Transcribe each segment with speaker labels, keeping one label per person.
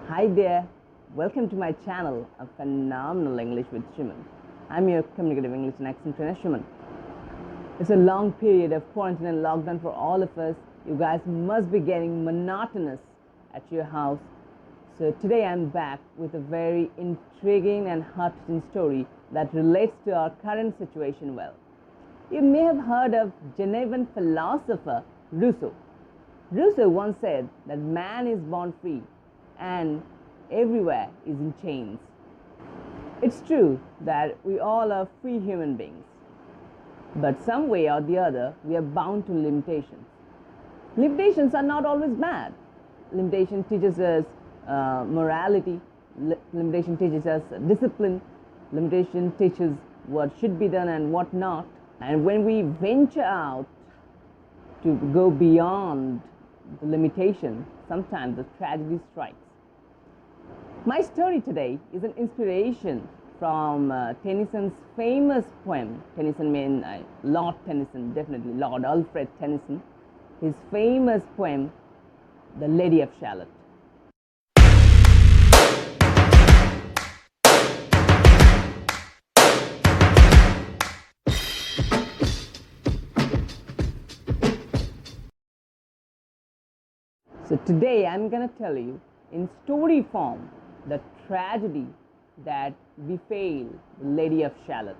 Speaker 1: Hi there, welcome to my channel, A Phenomenal English with Shuman. I'm your communicative English and accent trainer Shuman. It's a long period of quarantine and lockdown for all of us. You guys must be getting monotonous at your house. So today I'm back with a very intriguing and heart-touching story that relates to our current situation well. You may have heard of Genevan philosopher Rousseau. Rousseau once said that man is born free and everywhere is in chains. It's true that we all are free human beings, but some way or the other we are bound to limitations. Limitations are not always bad. Limitation teaches us morality, limitation teaches us discipline, limitation teaches what should be done and what not. And when we venture out to go beyond the limitation, sometimes the tragedy strikes. My story today is an inspiration from Tennyson's famous poem. Tennyson means Lord Tennyson, definitely Lord Alfred Tennyson. His famous poem, The Lady of Shalott. So today I'm going to tell you in story form the tragedy that befell the Lady of Shalott.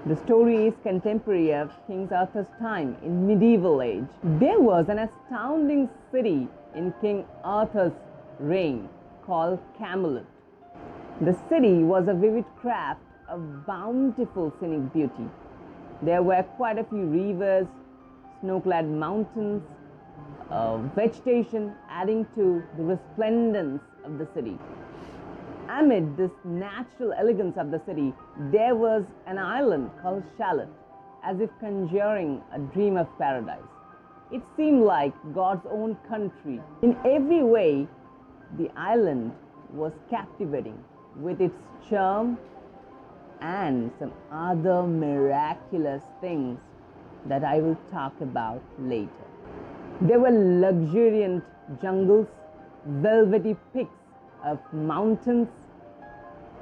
Speaker 1: The story is contemporary of King Arthur's time in medieval age. There was an astounding city in King Arthur's reign called Camelot. The city was a vivid craft of bountiful scenic beauty. There were quite a few rivers, snow-clad mountains, vegetation adding to the resplendence of the city. Amid this natural elegance of the city, there was an island called Shalott, as if conjuring a dream of paradise. It seemed like God's own country. In every way, the island was captivating with its charm and some other miraculous things that I will talk about later. There were luxuriant jungles, velvety peaks of mountains,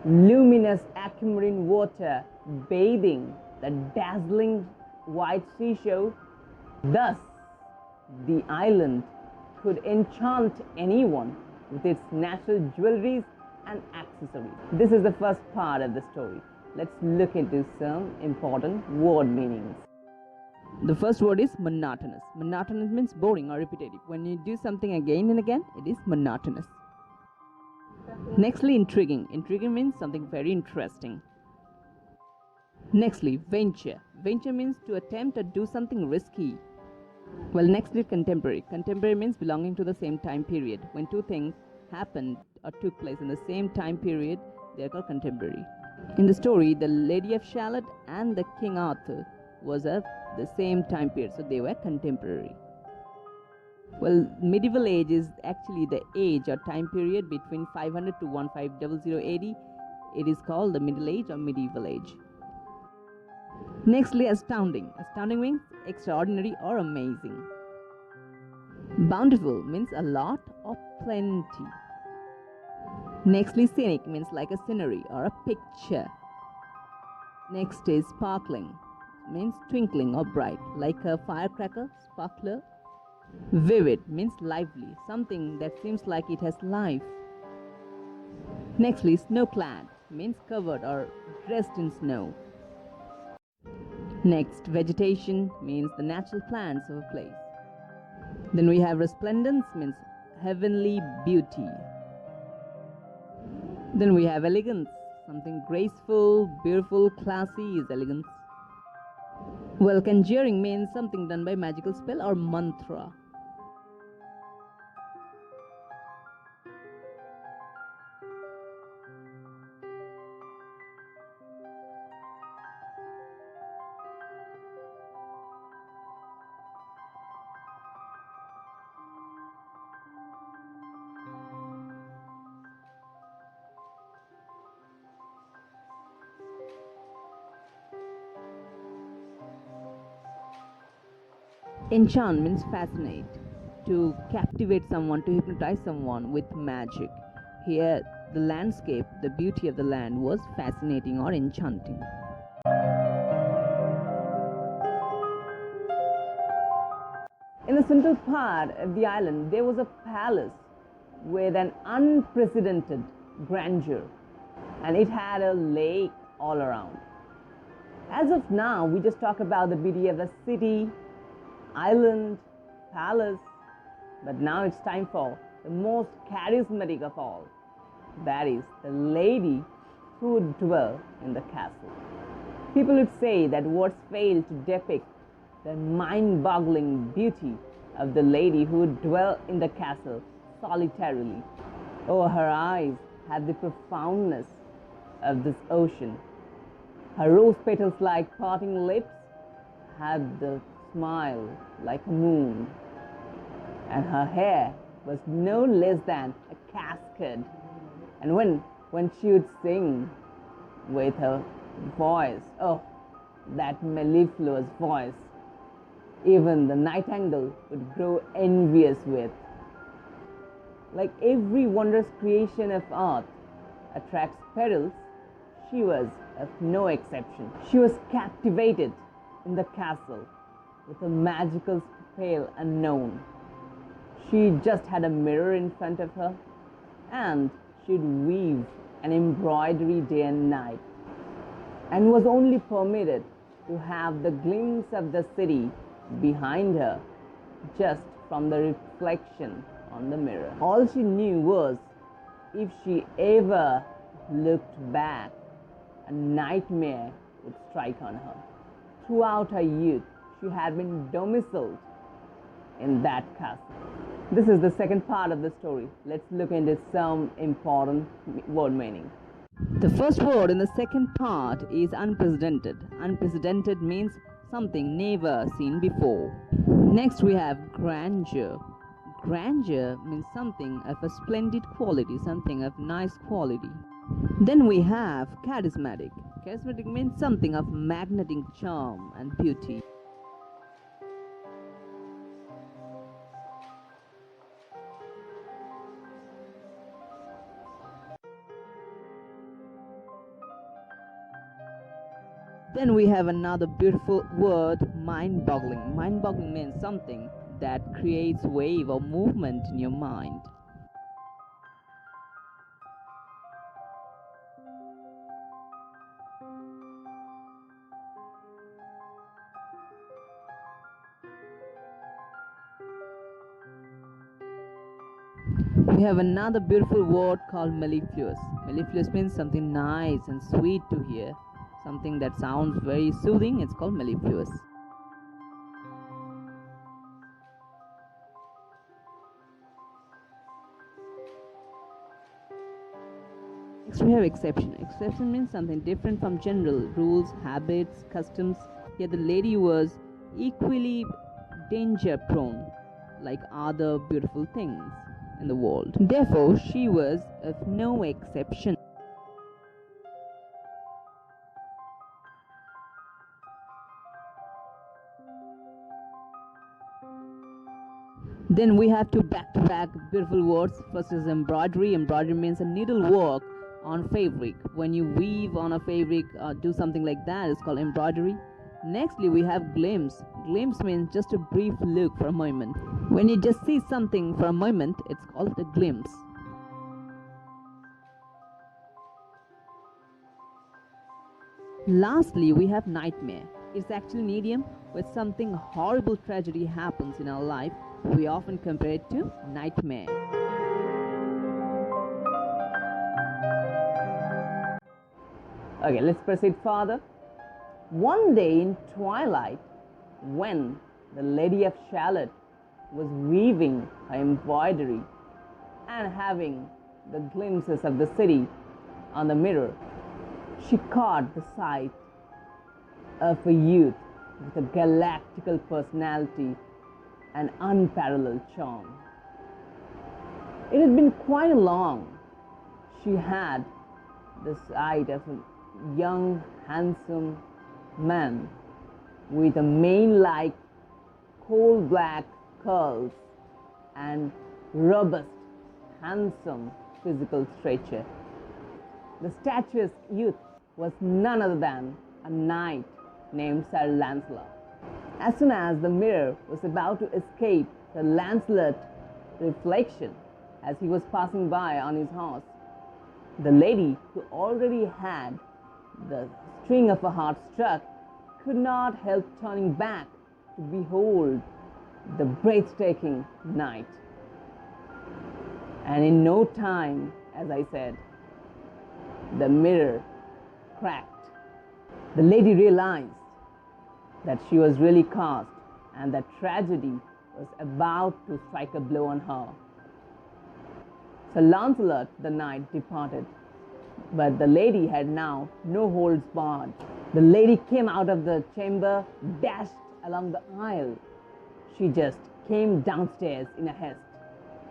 Speaker 1: luminous aquamarine water bathing the dazzling white seashore. Thus, the island could enchant anyone with its natural jewelries and accessories. This is the first part of the story. Let's look into some important word meanings. The first word is monotonous. Monotonous means boring or repetitive. When you do something again and again, it is monotonous. Nextly, intriguing. Intriguing means something very interesting. Nextly, venture. Venture means to attempt or do something risky. Well, nextly, contemporary. Contemporary means belonging to the same time period. When two things happened or took place in the same time period, they are called contemporary. In the story, the Lady of Shalott and the King Arthur was of the same time period, so they were contemporary. Well, medieval age is actually the age or time period between 500 to 1500 AD. It is called the Middle Age or medieval age. Nextly, astounding. Astounding means extraordinary or amazing. Bountiful means a lot or plenty. Nextly, scenic means like a scenery or a picture. Next is sparkling. Means twinkling or bright, like a firecracker, sparkler. Vivid means lively, something that seems like it has life. Nextly, snow-clad means covered or dressed in snow. Next, vegetation means the natural plants of a place. Then we have resplendence means heavenly beauty. Then we have elegance, something graceful, beautiful, classy is elegance. Well, conjuring means something done by magical spell or mantra. Enchant means fascinate, to captivate someone, to hypnotize someone with magic. Here, the landscape, the beauty of the land was fascinating or enchanting. In the central part of the island, there was a palace with an unprecedented grandeur, and it had a lake all around. As of now, we just talk about the beauty of the city, island, palace, but now it's time for the most charismatic of all. That is the lady who would dwell in the castle. People would say that words fail to depict the mind-boggling beauty of the lady who would dwell in the castle solitarily. Oh, her eyes had the profoundness of this ocean. Her rose petals like parting lips had the smile like a moon, and her hair was no less than a cascade. And when she would sing with her voice, oh, that mellifluous voice, even the nightingale would grow envious with. Like every wondrous creation of art attracts perils, she was of no exception. She was captivated in the castle with a magical spell unknown. She just had a mirror in front of her, and she'd weave an embroidery day and night, and was only permitted to have the glimpse of the city behind her just from the reflection on the mirror. All she knew was if she ever looked back, a nightmare would strike on her. Throughout her youth, she had been domiciled in that castle. This is the second part of the story. Let's look into some important word meaning. The first word in the second part is unprecedented. Unprecedented means something never seen before. Next we have grandeur. Grandeur means something of a splendid quality, something of nice quality. Then we have charismatic. Charismatic means something of magnetic charm and beauty. Then we have another beautiful word, mind-boggling. Mind-boggling means something that creates wave or movement in your mind. We have another beautiful word called mellifluous. Mellifluous means something nice and sweet to hear. Something that sounds very soothing, it's called mellifluous. Next we have exception. Exception means something different from general rules, habits, customs. Here the lady was equally danger prone like other beautiful things in the world. Therefore, she was of no exception. Then we have two back-to-back beautiful words. First is embroidery. Embroidery means a needlework on fabric. When you weave on a fabric or do something like that, it's called embroidery. Nextly, we have glimpse. Glimpse means just a brief look for a moment. When you just see something for a moment, it's called a glimpse. Lastly, we have nightmare. It's actually an idiom where something horrible tragedy happens in our life. We often compare it to nightmare. Okay, let's proceed further. One day in Twilight, when the Lady of Shalott was weaving her embroidery and having the glimpses of the city on the mirror, she caught the sight of a youth with a galactical personality and unparalleled charm. It had been quite long she had the sight of a young, handsome man with a mane-like coal-black curls and robust, handsome physical stature. The statuesque youth was none other than a knight named Sir Lancelot. As soon as the mirror was about to escape Sir Lancelot's reflection as he was passing by on his horse, the lady, who already had the string of her heart struck, could not help turning back to behold the breathtaking knight. And in no time, as I said, the mirror cracked. The lady realized that she was really cast and that tragedy was about to strike a blow on her. Sir Lancelot the knight departed, but the lady had now no holds barred. The lady came out of the chamber, dashed along the aisle. She just came downstairs in a haste.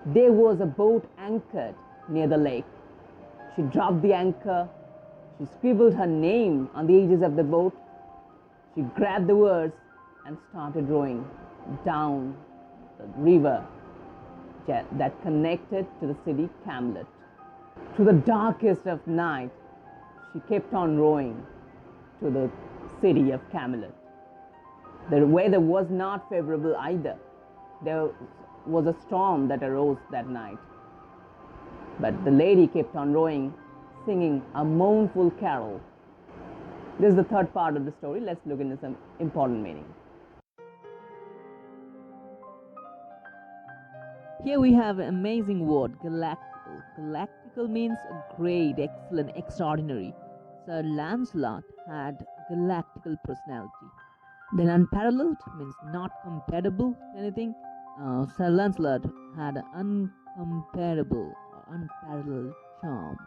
Speaker 1: There was a boat anchored near the lake. She dropped the anchor. She scribbled her name on the edges of the boat. She grabbed the oars and started rowing down the river that connected to the city Camelot. Through the darkest of night, she kept on rowing to the city of Camelot. The weather was not favorable either. There was a storm that arose that night. But the lady kept on rowing, singing a mournful carol. This is the third part of the story. Let's look into some important meaning. Here we have an amazing word, galactical. Galactical means great, excellent, extraordinary. Sir Lancelot had galactical personality. Then unparalleled means not comparable to anything. Sir Lancelot had an uncomparable or unparalleled charm.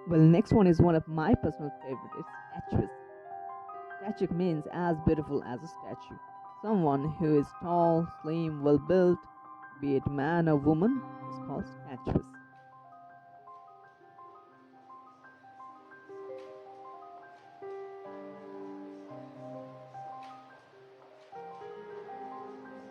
Speaker 1: Well, next one is one of my personal favorites. It's statuesque. Statuesque means as beautiful as a statue. Someone who is tall, slim, well built, be it man or woman, is called statuesque.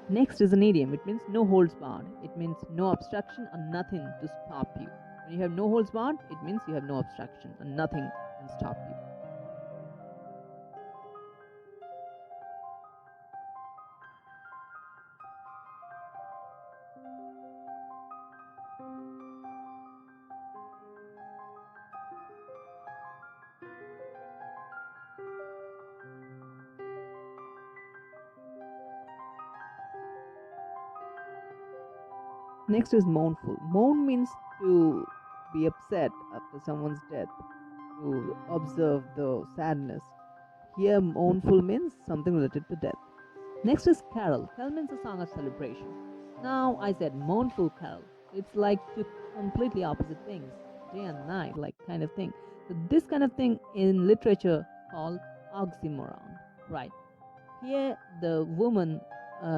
Speaker 1: Next is an idiom. It means no holds barred. It means no obstruction or nothing to stop you. When you have no holds barred, it means you have no obstruction and nothing can stop you. Next is mournful. Mourn means to be upset after someone's death, to observe the sadness. Here, mournful means something related to death. Next is carol. Carol means a song of celebration. Now, I said mournful carol. It's like two completely opposite things, day and night, like kind of thing. So this kind of thing in literature called oxymoron, right? Here, the woman,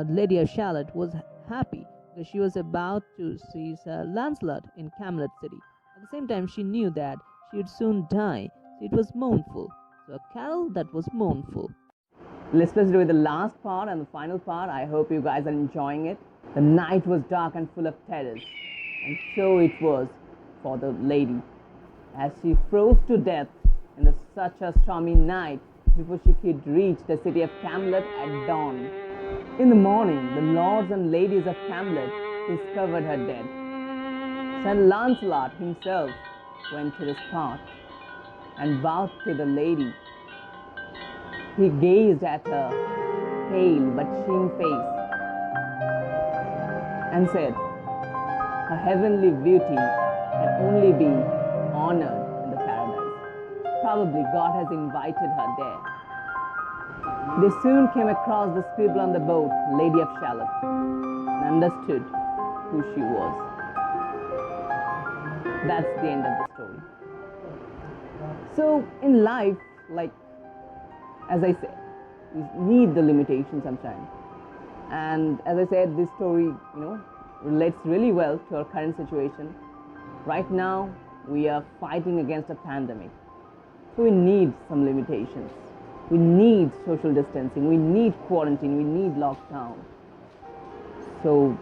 Speaker 1: Lady of Shalott, was happy because she was about to see Sir Lancelot in Camelot City. At the same time, she knew that she would soon die, so it was mournful. So a carol that was mournful. Let's proceed with the last part and the final part. I hope you guys are enjoying it. The night was dark and full of terrors, and so it was for the lady, as she froze to death in such a stormy night before she could reach the city of Camelot at dawn. In the morning, the lords and ladies of Camelot discovered her dead. Sir Lancelot himself went to the spot and bowed to the lady. He gazed at her pale but sheen face and said, her heavenly beauty can only be honored in the paradise. Probably God has invited her there. They soon came across the scribble on the boat, Lady of Shalott, and understood who she was. That's the end of the story. So in life, like as I said, we need the limitation sometimes. And as I said, this story, relates really well to our current situation. Right now, we are fighting against a pandemic. So we need some limitations. We need social distancing. We need quarantine. We need lockdown. So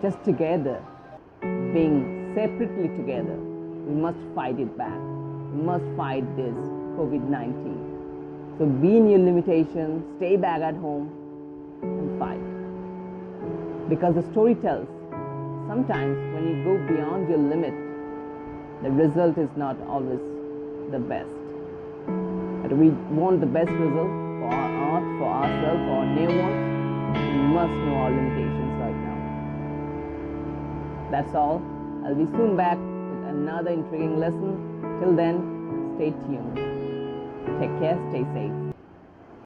Speaker 1: just together, being separately together, we must fight it back. We must fight this COVID-19. So be in your limitations, stay back at home and fight. Because the story tells, sometimes when you go beyond your limit, the result is not always the best. But we want the best result for our art, for ourselves, for our near ones. We must know our limitations right now. That's all. I'll be soon back with another intriguing lesson. Till then, stay tuned. Take care, stay safe.